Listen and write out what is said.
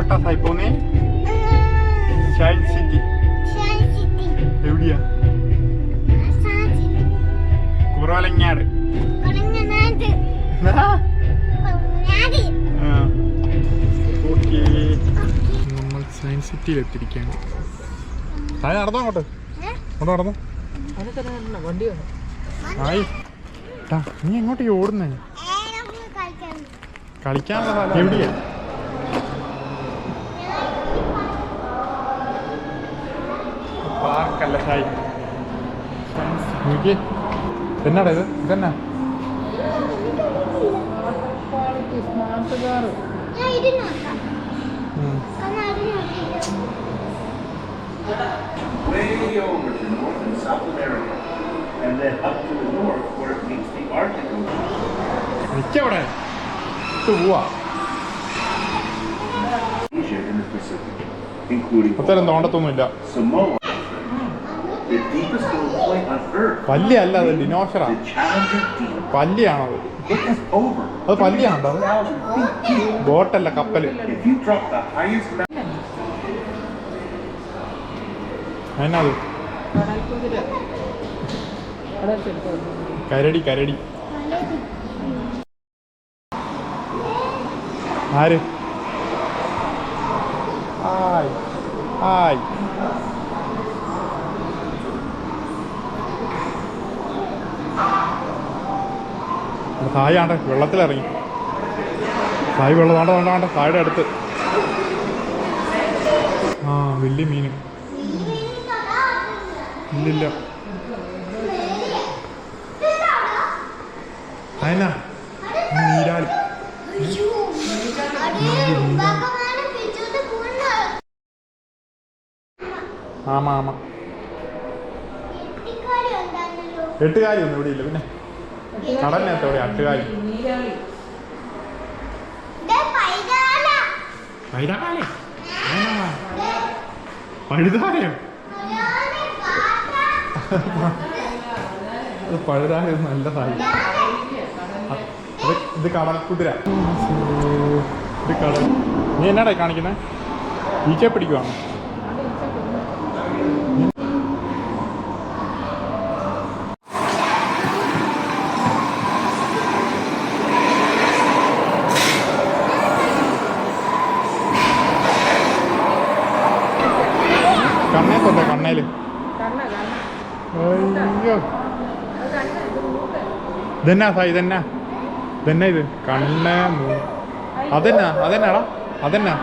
എങ്ങോട്ടാ സായിപ്പോന്നേ? Science city എവിടെയാ? കുറവലങ്ങാട്. നമ്മൾ സയൻസ് സിറ്റിയിൽ എത്തിയിരിക്കുകയാണ്. നടന്നോ അങ്ങോട്ട് നടന്നോ. ആയി നീ എങ്ങോട്ടേ ഓടുന്നേ? കളിക്കാനുള്ള സ്ഥലം എവിടെയാ? പാർക്കല്ല ഷായി. നോക്കി എന്നാടാ ഇത്? ഇതെന്നാ? Way over to North and South America, and then up to the north where it meets the Arctic Ocean. നിക്കവിടെ പോവാ. Asia in the Pacific, including അത്തരം തോണ്ടത്തൊന്നുമില്ല. Samoa, the deepest known point on Earth. പല്ലിയല്ല, അത് ഡിനോസറാ. The Challenger Deep. പല്ലിയാണത്. It's over. അത് പല്ലിയാണോ? ബോട്ടല്ല, കപ്പല്. If you drop the highest mountain. എന്നാ അത്? കരടി കരടി. ആര്? Hi hi. സായി ആണ്ടെ വെള്ളത്തിലിറങ്ങി. സായി വെള്ളം വേണ്ട സായിയുടെ അടുത്ത്. ആ വലിയ മീനും. ഇല്ലില്ല. അതിനാ നീരാളി. ആമാ ആമാ. എട്ടുകാലി ഒന്നും ഇവിടെ ഇല്ല. പിന്നെ കടലിനകത്ത് എവിടെ അട്ടുകാലി? പഴുതാലയോ? അത് പഴുതാലയോ? നല്ല സാധനം. ഇത് കടൽക്കുതിര. ഇത് കടൽ. നീ എന്നാടാ കാണിക്കുന്നത്? ഈച്ചയെ പിടിക്കുവാണോ? കണ്ണേ തൊട്ടെ, കണ്ണേല്. അയ്യോ ഇതെന്നാ സായി? ഇതെന്നാ ഇത്? കണ്ണ്. അതെന്നാടാ? അതെന്നാ?